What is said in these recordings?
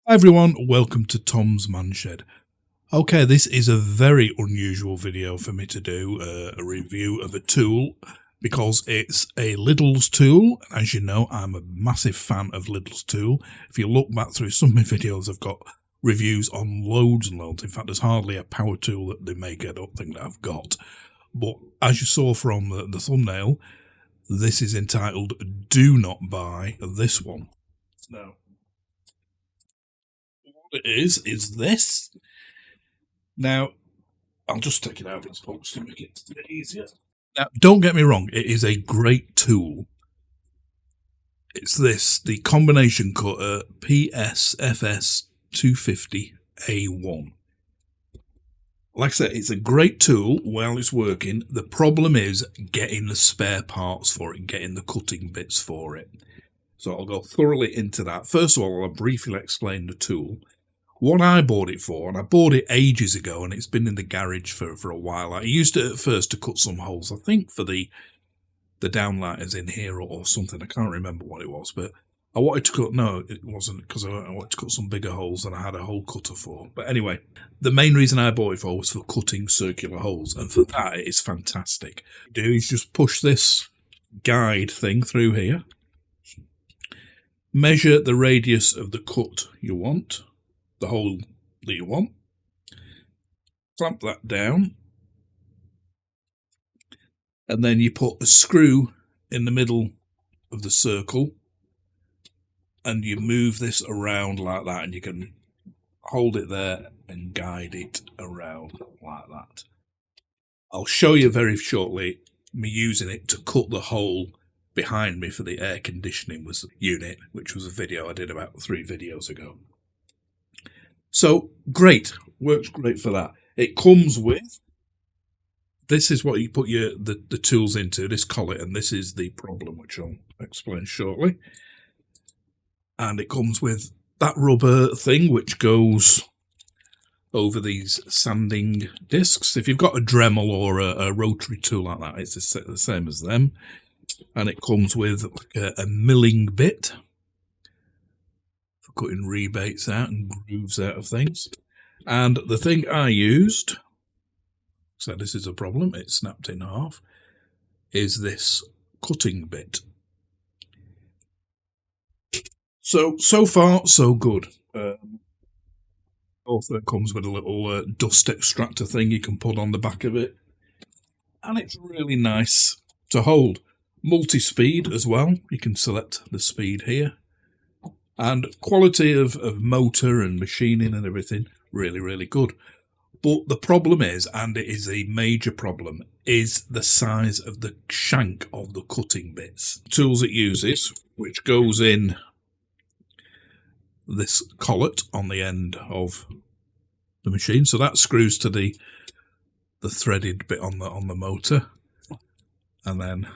Hi everyone, welcome to Tom's Man Shed. Okay, this is a very unusual video for me to do, a review of a tool, because it's a Lidl's tool. As you know, I'm a massive fan of Lidl's tool. If you look back through some of my videos, I've got reviews on loads and loads. In fact, there's hardly a power tool that they make I don't think that I've got. But as you saw from the thumbnail, this is entitled Do Not Buy This One. Now, what it is this. Now, I'll just take it out of its box to make it a bit easier. Now, don't get me wrong, it is a great tool. It's this, the combination cutter PSFS 250A1. Like I said, it's a great tool while it's working. The problem is getting the spare parts for it, getting the cutting bits for it. So I'll go thoroughly into that. First of all, I'll briefly explain the tool. What I bought it for, and I bought it ages ago, and it's been in the garage for a while. I used it at first to cut some holes, I think for the downlighters in here or something. I can't remember what it was, but I wanted to cut, no, it wasn't, because I wanted to cut some bigger holes than I had a hole cutter for. But anyway, the main reason I bought it for was for cutting circular holes, and for that it is fantastic. What you do is just push this guide thing through here, measure the radius of the cut you want, the hole that you want, clamp that down, and then you put a screw in the middle of the circle and you move this around like that, and you can hold it there and guide it around like that. I'll show you very shortly me using it to cut the hole behind me for the air conditioning unit, which was a video I did about 3 videos ago. So great, works great for that. It comes with, this is what you put the tools into, this collet, and this is the problem, which I'll explain shortly. And it comes with that rubber thing which goes over these sanding discs. If you've got a Dremel or a Rotary tool like that, it's the same as them. And it comes with like a milling bit for cutting rebates out and grooves out of things. And the thing I used, so this is a problem, it's snapped in half, is this cutting bit. So far, so good. Also, it comes with a little dust extractor thing you can put on the back of it. And it's really nice to hold. Multi-speed as well. You can select the speed here. And quality of motor and machining and everything, really, really good. But the problem is, and it is a major problem, is the size of the shank of the cutting bits. The tools it uses, which goes in this collet on the end of the machine. So that screws to the threaded bit on the motor. And then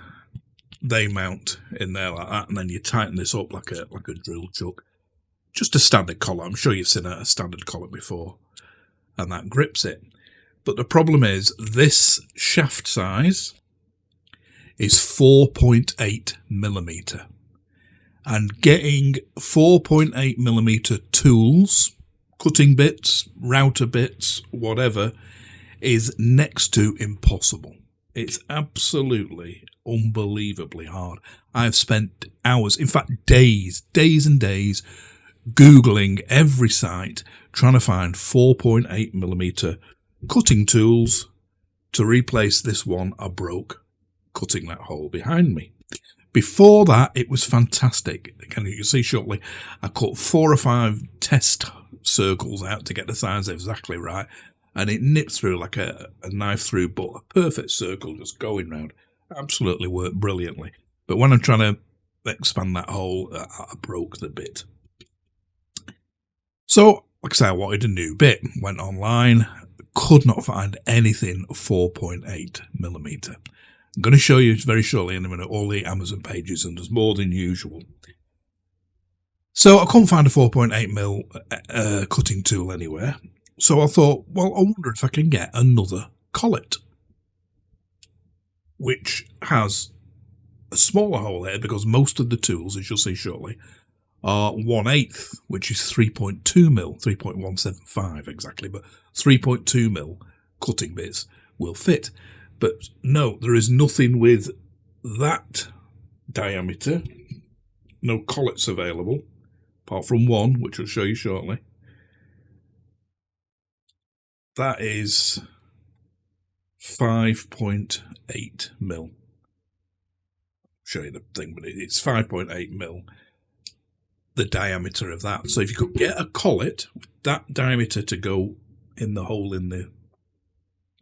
they mount in there like that, and then you tighten this up like a drill chuck. Just a standard collet. I'm sure you've seen a standard collet before, and that grips it. But the problem is this shaft size is 4.8mm, and getting 4.8mm tools, cutting bits, router bits, whatever, is next to impossible. It's absolutely unbelievably hard. I've spent hours, in fact days and days, Googling every site trying to find 4.8mm cutting tools to replace this one I broke cutting that hole behind me. Before that, it was fantastic. Again, you can see shortly, I cut 4 or 5 test circles out to get the size exactly right, and it nipped through like a knife through, but a perfect circle just going round. Absolutely worked brilliantly. But when I'm trying to expand that hole, I broke the bit. So, like I say, I wanted a new bit. Went online, could not find anything 4.8mm. I'm going to show you very shortly in a minute all the Amazon pages, and there's more than usual. So I couldn't find a 4.8mm cutting tool anywhere. So I thought, well, I wonder if I can get another COLLET, which has a smaller hole here, because most of the tools, as you'll see shortly, are 1/8, which is 3.2 mil, 3.175 exactly, but 3.2 mil cutting bits will fit. But no, there is nothing with that diameter. No collets available, apart from one, which I'll show you shortly. That is 5.8 mil. I'll show you the thing, but it's 5.8 mil, the diameter of that. So if you could get a collet with that diameter to go in the hole in the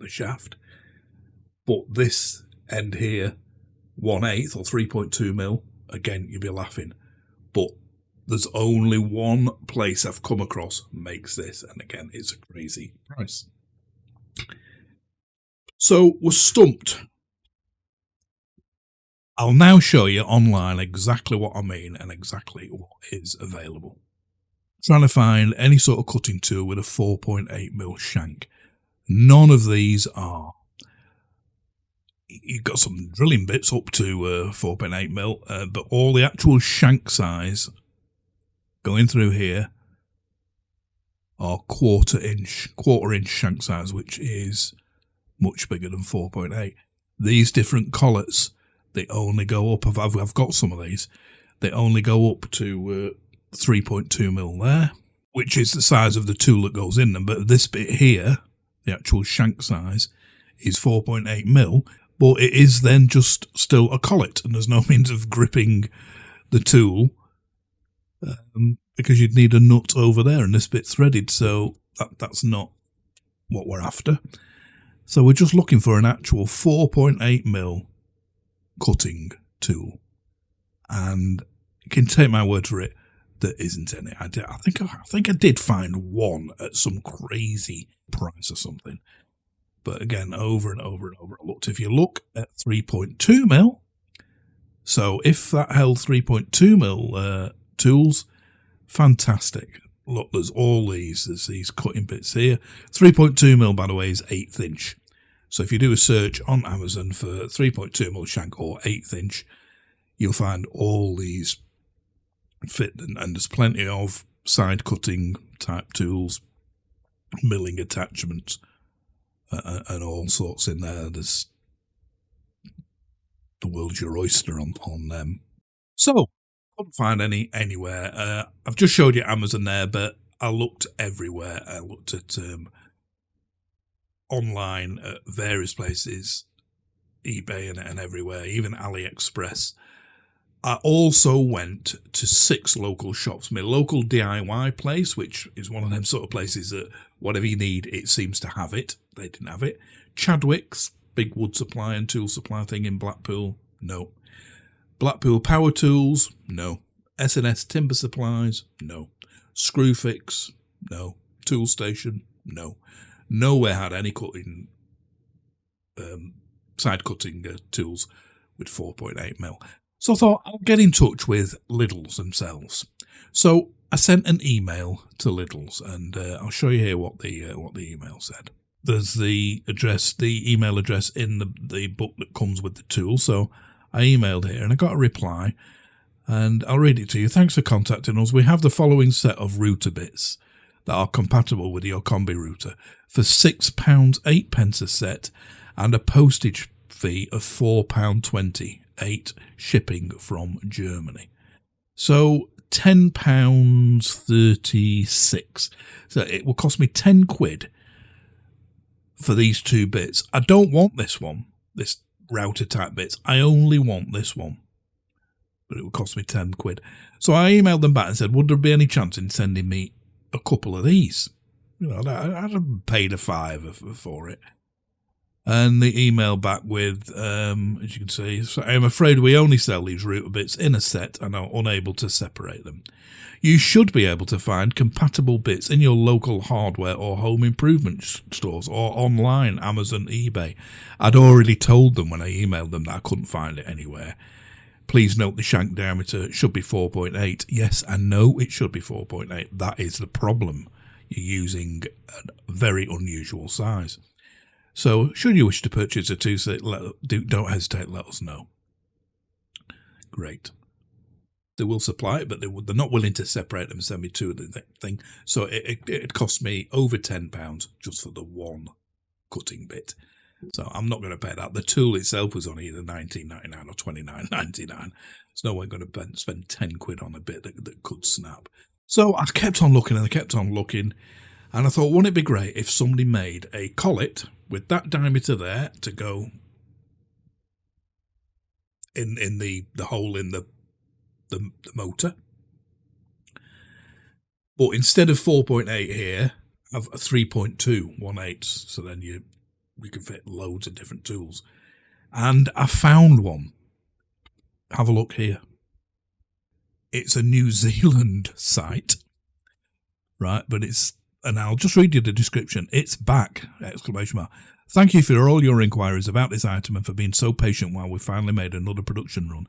shaft, but this end here, 1/8 or 3.2 mil, again, you'd be laughing. But there's only one place I've come across makes this, and again, it's a crazy price. So we're stumped. I'll now show you online exactly what I mean and exactly what is available. Trying to find any sort of cutting tool with a 4.8 mil shank. None of these are. You've got some drilling bits up to 4.8 mil, but all the actual shank size going through here are quarter inch shank size, which is much bigger than 4.8. These different collets, they only go up. I've got some of these. They only go up to 3.2 mil there, which is the size of the tool that goes in them. But this bit here, the actual shank size, is 4.8 mil. But it is then just still a collet, and there's no means of gripping the tool because you'd need a nut over there, and this bit's threaded, so that's not what we're after. So we're just looking for an actual 4.8 mil cutting tool, and you can take my word for it, there isn't any. I think I did find one at some crazy price or something. But again, over and over and over, I looked. If you look at 3.2 mil, so if that held 3.2 mil tools, fantastic. Look, there's these cutting bits here. 3.2 mil, by the way, is 1/8 inch. So if you do a search on Amazon for 3.2 mil shank or 1/8 inch, you'll find all these fit, and there's plenty of side cutting type tools, milling attachments, and all sorts in there. There's the world's your oyster on them. So couldn't find any anywhere. I've just showed you Amazon there, but I looked everywhere. I looked at online at various places, eBay and everywhere, even AliExpress. I also went to 6 local shops. My local DIY place, which is one of them sort of places that whatever you need, it seems to have it. They didn't have it. Chadwick's, big wood supply and tool supply thing in Blackpool, no. Blackpool Power Tools, no. S&S Timber Supplies, no. Screwfix, no. Tool Station, no. Nowhere had any cutting, side cutting tools with 4.8 mil. So I thought I'll get in touch with Lidl's themselves. So I sent an email to Lidl's, and I'll show you here what the email said. There's the email address in the book that comes with the tool. So I emailed here and I got a reply, and I'll read it to you. Thanks for contacting us. We have the following set of router bits that are compatible with your combi router for £6 8 a set and a postage fee of £4.20, 8 shipping from Germany. So £10.36. So it will cost me 10 quid for these 2 bits. I don't want this one, this router type bits. I only want this one. But it will cost me 10 quid. So I emailed them back and said, would there be any chance in sending me a couple of these? You know, I'd have paid a £5 for it. And they emailed back with, as you can see, so I'm afraid we only sell these router bits in a set and are unable to separate them. You should be able to find compatible bits in your local hardware or home improvement stores or online, Amazon, eBay. I'd already told them when I emailed them that I couldn't find it anywhere. Please note the shank diameter should be 4.8. Yes, I know it should be 4.8. That is the problem. You're using a very unusual size. So, should you wish to purchase a 2-set, don't hesitate, let us know. Great. they will supply it, but they're not willing to separate them and send me two of the thing. So it cost me over £10 just for the one cutting bit. So I'm not going to pay that. The tool itself was on either £19.99 or £29.99. There's no way I'm going to spend £10 on a bit that could snap. So I kept on looking and I kept on looking, and I thought, wouldn't it be great if somebody made a collet with that diameter there to go in the hole in the motor, but instead of 4.8 here, have a 3.2 1/8, so then you can fit loads of different tools. And I found one. Have a look here. It's a New Zealand site, right? But and I'll just read you the description. It's back! ! Thank you for all your inquiries about this item and for being so patient while we finally made another production run.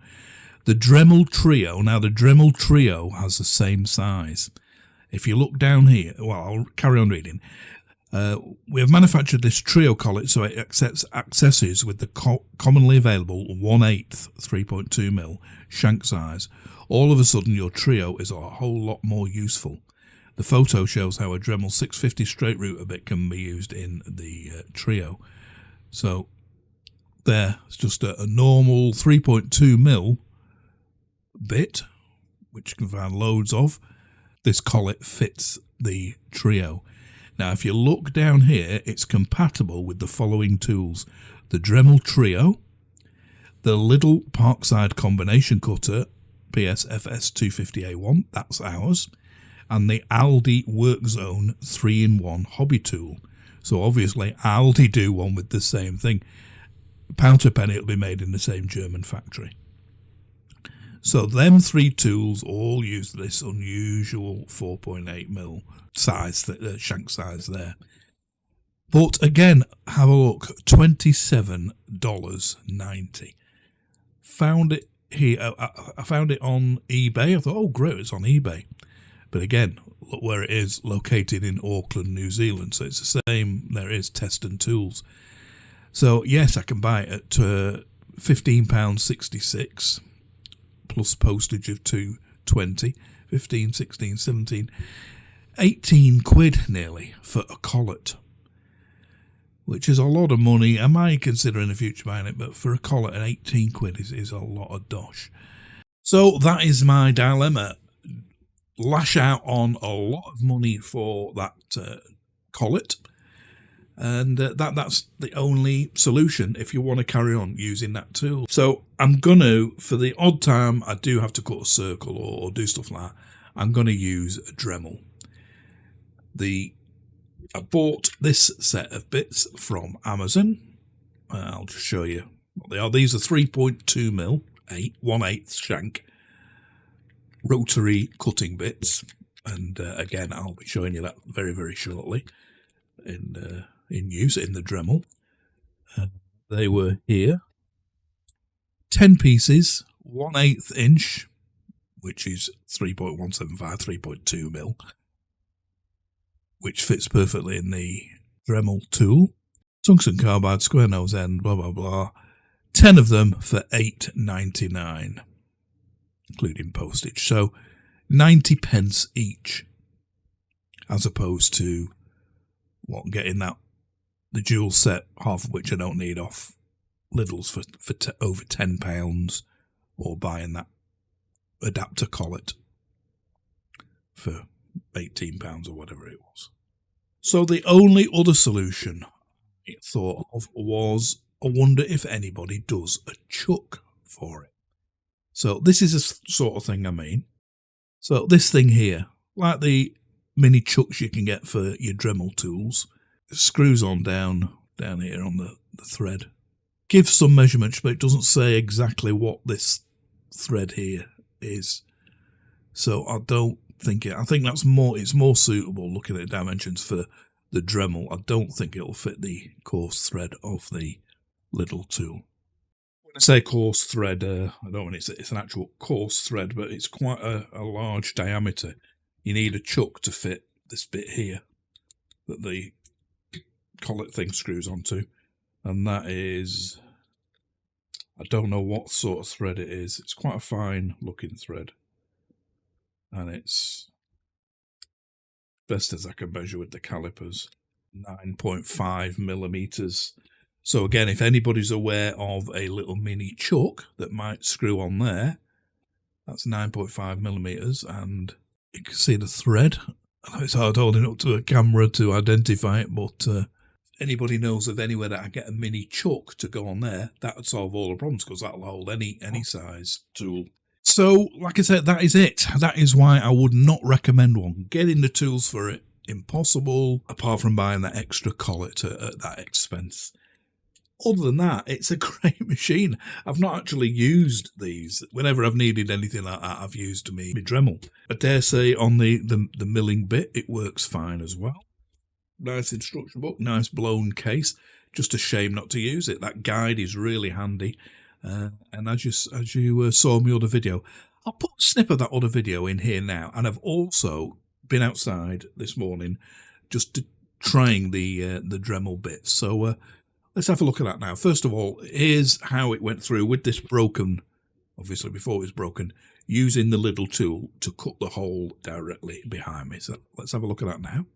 The Dremel Trio. Now, the Dremel Trio has the same size. If you look down here, well, I'll carry on reading. We have manufactured this Trio collet so it accepts accessories with the commonly available 1/8 3.2mm shank size. All of a sudden, your Trio is a whole lot more useful. The photo shows how a Dremel 650 straight router bit can be used in the Trio. So there, it's just a normal 3.2mm bit, which you can find loads of. This collet fits the Trio. Now, if you look down here, it's compatible with the following tools: the Dremel Trio, the Lidl Parkside combination cutter, PSFS 250A1, that's ours, and the Aldi Workzone 3-in-1 hobby tool. So obviously Aldi do one with the same thing. Pound to penny, it'll be made in the same German factory. So them three tools all use this unusual 4.8mm size, shank size there. But again, have a look, $27.90. Found it here. I found it on eBay. I thought, oh great, it's on eBay. But again, look where it is, located in Auckland, New Zealand. So it's the same. There is Teston Tools. So yes, I can buy it at £15.66 plus postage of £2.20, 15, 16, 17, 18 quid nearly for a collet, which is a lot of money. I might consider in the future buying it, but for a collet, an 18 quid is a lot of dosh. So that is my dilemma. Lash out on a lot of money for that collet, and that's the only solution if you want to carry on using that tool. So I'm going to, for the odd time I do have to cut a circle or do stuff like that, I'm going to use a Dremel. I bought this set of bits from Amazon. I'll just show you what they are. These are 3.2mm 1/8 shank rotary cutting bits, and again I'll be showing you that very, very shortly in use in the Dremel. They were here, 10 pieces, 1/8 inch, which is 3.175 3.2mm, which fits perfectly in the Dremel tool. Tungsten carbide, square nose end, blah blah blah. 10 of them for £8.99. including postage. So 90p each, as opposed to getting that the dual set, half of which I don't need, off Lidl's for over £10, or buying that adapter collet for £18 or whatever it was. So the only other solution I thought of was, I wonder if anybody does a chuck for it. So this is a sort of thing I mean. So this thing here, like the mini chucks you can get for your Dremel tools, it screws on down here on the thread. Gives some measurements, but it doesn't say exactly what this thread here is. So I don't think I think it's more suitable looking at dimensions for the Dremel. I don't think it'll fit the coarse thread of the Lidl tool. When I say coarse thread, I don't mean it's an actual coarse thread, but it's quite a large diameter. You need a chuck to fit this bit here that the collet thing screws onto, and that is, I don't know what sort of thread it is. It's quite a fine looking thread. and it's best as I can measure with the calipers, 9.5 millimeters. So again, if anybody's aware of a little mini chuck that might screw on there, that's 9.5 millimeters, and you can see the thread. It's hard holding up to a camera to identify it, but anybody knows of anywhere that I get a mini chuck to go on there, that would solve all the problems, because that'll hold any size tool. So, like I said, that is it. That is why I would not recommend one. Getting the tools for it, impossible, apart from buying that extra collet at that expense. Other than that, it's a great machine. I've not actually used these. Whenever I've needed anything like that, I've used my Dremel. I dare say on the milling bit, it works fine as well. Nice instruction book, nice blown case. Just a shame not to use it. That guide is really handy. And as you saw my other video, I'll put a snip of that other video in here now. And I've also been outside this morning just trying the Dremel bit. So let's have a look at that now. First of all, here's how it went through with this broken, obviously before it was broken, using the Lidl tool to cut the hole directly behind me. So let's have a look at that now.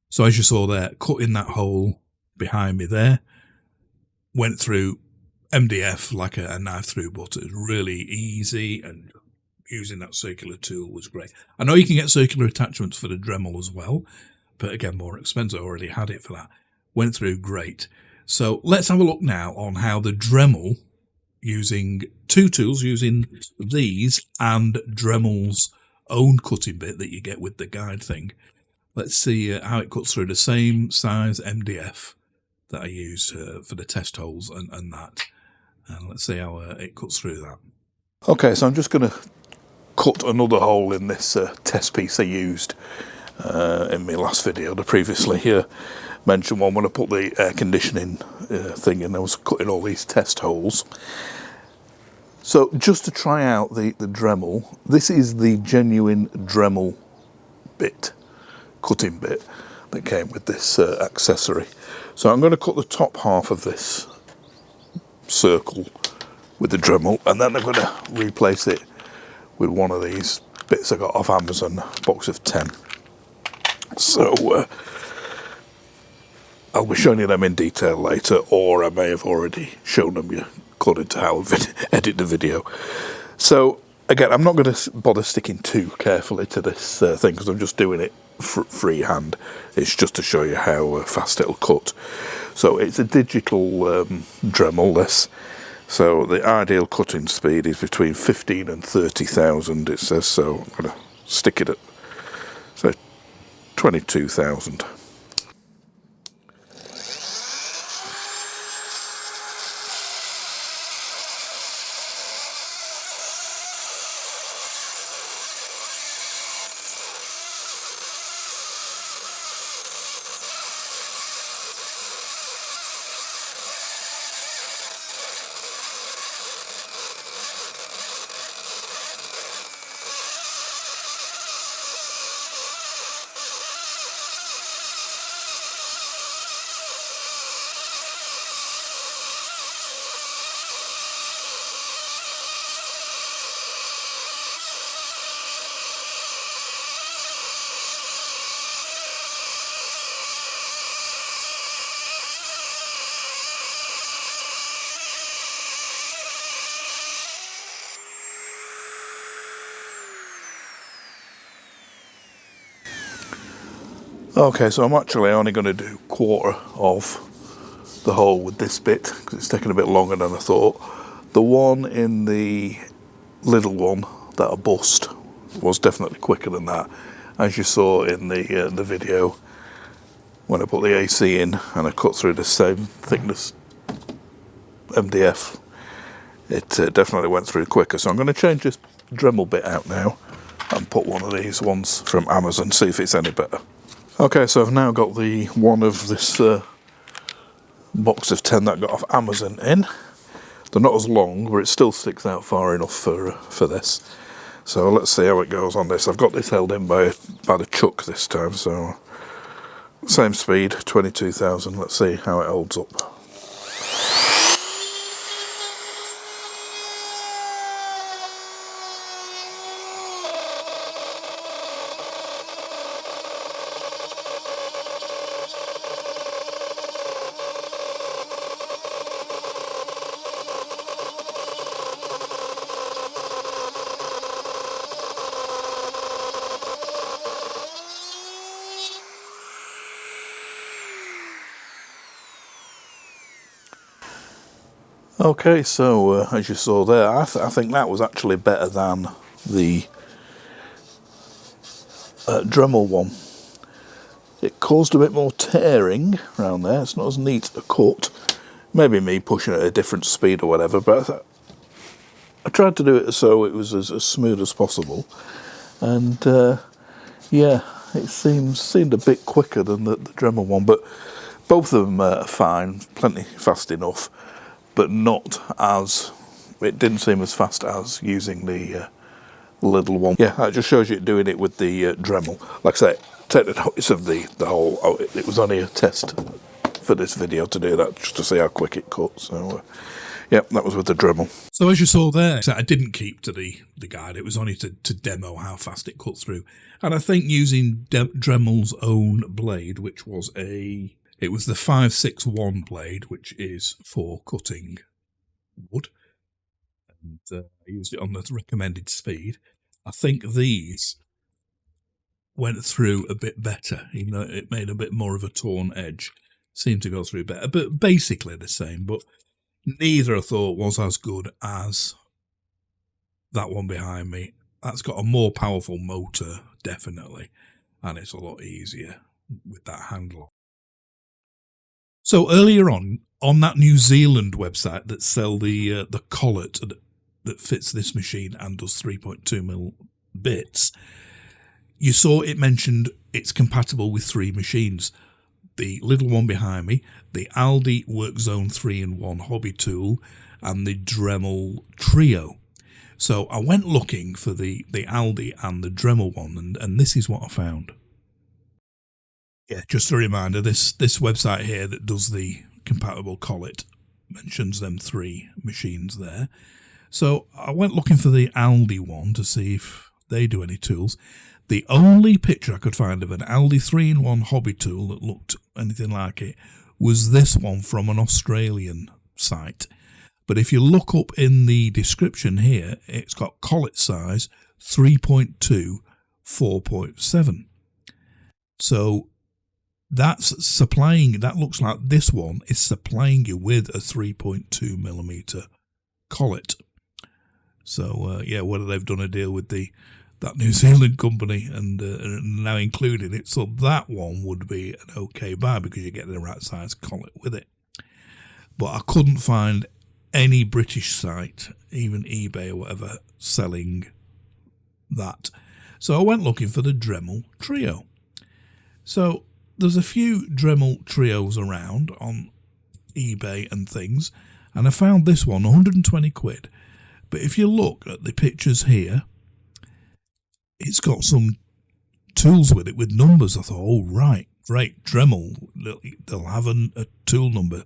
So as you saw there, cutting that hole behind me there, went through MDF like a knife through butter. It was really easy, and using that circular tool was great. I know you can get circular attachments for the Dremel as well, but again, more expensive. I already had it for that. Went through great. So let's have a look now on how the Dremel, using two tools, using these and Dremel's own cutting bit that you get with the guide thing. Let's see how it cuts through the same size MDF that I used for the test holes and that. And let's see how it cuts through that. Okay, so I'm just going to cut another hole in this test piece I used in my last video. The previously mentioned one when I put the air conditioning thing in. I was cutting all these test holes. So just to try out the Dremel, this is the genuine Dremel bit, cutting bit that came with this accessory. So I'm going to cut the top half of this circle with the Dremel, and then I'm going to replace it with one of these bits I got off Amazon, a box of 10. So I'll be showing you them in detail later, or I may have already shown them you according to how I edit the video. So again, I'm not going to bother sticking too carefully to this thing, because I'm just doing it freehand. It's just to show you how fast it'll cut. So it's a digital Dremel, this. So the ideal cutting speed is between 15 and 30,000, it says. So I'm going to stick it at, so 22,000. Okay, so I'm actually only going to do quarter of the hole with this bit because it's taking a bit longer than I thought. The one in the Lidl one that I bust was definitely quicker than that, as you saw in the video when I put the AC in and I cut through the same thickness MDF. It definitely went through quicker. So I'm going to change this Dremel bit out now and put one of these ones from Amazon, see if it's any better. Okay, so I've now got the one of this box of 10 that I got off Amazon in. They're not as long, but it still sticks out far enough for this. So let's see how it goes on this. I've got this held in by the chuck this time, so same speed, 22,000. Let's see how it holds up. Okay, so as you saw there, I think that was actually better than the Dremel one. It caused a bit more tearing around there. It's not as neat a cut. Maybe me pushing it at a different speed or whatever, but I tried to do it so it was as smooth as possible. And yeah, it seemed a bit quicker than the Dremel one, but both of them are fine, plenty fast enough. But not as, it didn't seem as fast as using the Lidl one. Yeah, that just shows you doing it with the Dremel. Like I say, take the notice of the whole, it was only a test for this video to do that, just to see how quick it cut. So, yeah, that was with the Dremel. So as you saw there, I didn't keep to the guide. It was only to demo how fast it cut through. And I think using Dremel's own blade, which was it was the 561 blade, which is for cutting wood. And I used it on the recommended speed. I think these went through a bit better, even though it made a bit more of a torn edge. Seemed to go through better, but basically the same. But neither I thought was as good as that one behind me. That's got a more powerful motor, definitely, and it's a lot easier with that handle. So earlier on that New Zealand website that sell the COLLET that fits this machine and does 3.2mm bits, you saw it mentioned it's compatible with 3 machines. The little one behind me, the Aldi Workzone 3-in-1 hobby tool, and the Dremel Trio. So I went looking for the Aldi and the Dremel one, and this is what I found. Yeah, just a reminder, this website here that does the compatible COLLET mentions them 3 machines there. So I went looking for the Aldi one to see if they do any tools. The only picture I could find of an Aldi 3-in-1 hobby tool that looked anything like it was this one from an Australian site. But if you look up in the description here, it's got COLLET size 3.2, 4.7. So that's supplying, that looks like this one is supplying you with a 3.2mm COLLET. So yeah, whether they've done a deal with that New Zealand company and now including it, so that one would be an okay buy because you get the right size COLLET with it. But I couldn't find any British site, even eBay or whatever, selling that. So I went looking for the Dremel Trio. So there's a few Dremel Trios around on eBay and things, and I found this one 120 quid. But if you look at the pictures here, it's got some tools with it with numbers. I thought, oh right, great, Dremel, they'll have a tool number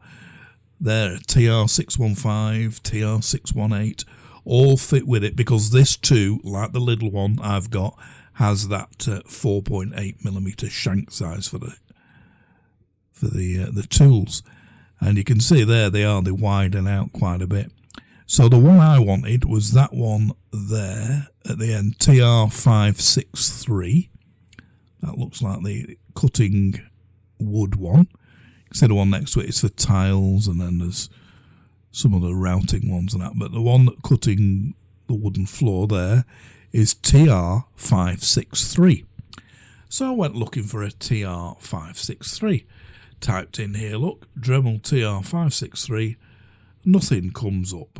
there, TR615, TR618, all fit with it, because this too, like the little one I've got, has that 4.8mm shank size for the tools. And you can see there they widen out quite a bit. So the one I wanted was that one there at the end, TR563. That looks like the cutting wood one. You can see the one next to it is for tiles, and then there's some of the routing ones and that. But the one cutting the wooden floor there is TR563. So I went looking for a TR563. Typed in here, look, Dremel TR563. Nothing comes up.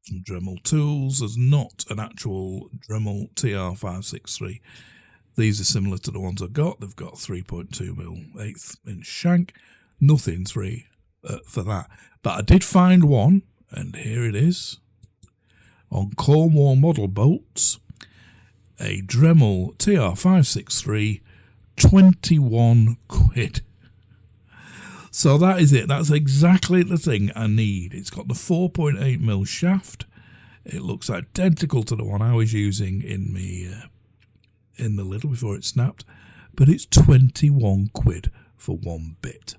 Some Dremel tools. There's not an actual Dremel TR563. These are similar to the ones I've got. They've got 3.2mm 1/8 inch shank. Nothing for that. But I did find one, and here it is. On Cornwall Model Boats, a Dremel TR563, 21 quid. So that is it. That's exactly the thing I need. It's got the 4.8mm shaft. It looks identical to the one I was using in the Lidl before it snapped, but it's 21 quid for one bit.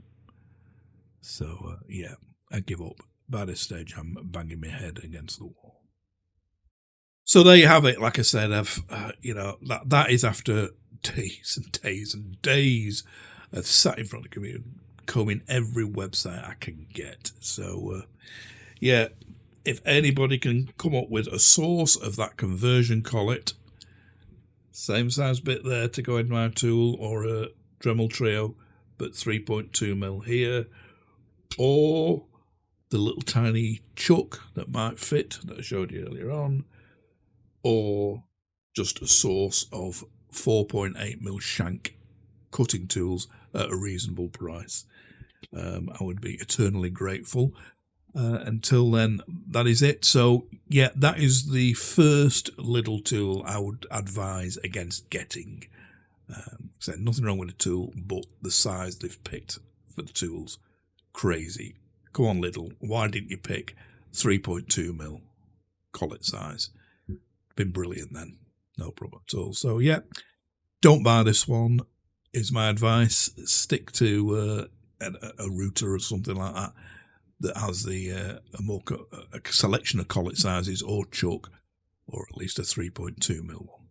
So yeah, I give up. By this stage, I'm banging my head against the wall. So there you have it. Like I said, that is after days and days and days of sat in front of the computer, combing every website I can get. So yeah, if anybody can come up with a source of that conversion collet, same size bit there to go in my tool, or a Dremel Trio, but 3.2mm here, or the little tiny chuck that might fit that I showed you earlier on, or just a source of 4.8mm shank cutting tools at a reasonable price, I would be eternally grateful. Until then, that is it. So yeah, that is the first Lidl tool I would advise against getting. So nothing wrong with the tool, but the size they've picked for the tools, crazy. Come on, Lidl, why didn't you pick 3.2mm collet size? Been brilliant then, no problem at all. So yeah, don't buy this one is my advice. Stick to a router or something like that has a selection of collet sizes, or chuck, or at least a 3.2mm one.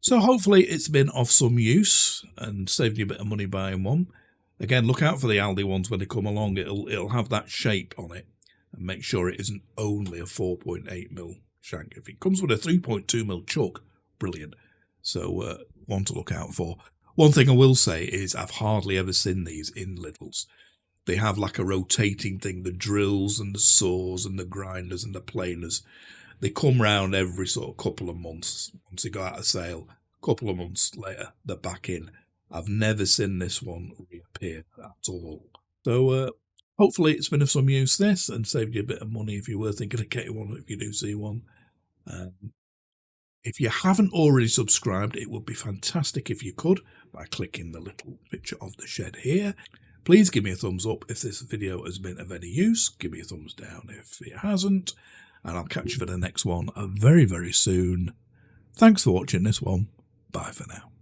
So hopefully it's been of some use and saved you a bit of money buying one. Again, look out for the Aldi ones when they come along. It'll have that shape on it, and make sure it isn't only a 4.8mm shank. If it comes with a 3.2mm chuck, brilliant. So one to look out for. One thing I will say is I've hardly ever seen these in Lidl's. They have like a rotating thing, the drills and the saws and the grinders and the planers. They come round every sort of couple of months. Once they go out of sale, a couple of months later, they're back in. I've never seen this one reappear at all. So hopefully it's been of some use, this, and saved you a bit of money if you were thinking of getting one, if you do see one. If you haven't already subscribed, it would be fantastic if you could, by clicking the little picture of the shed here. Please give me a thumbs up if this video has been of any use. Give me a thumbs down if it hasn't. And I'll catch you for the next one very, very soon. Thanks for watching this one. Bye for now.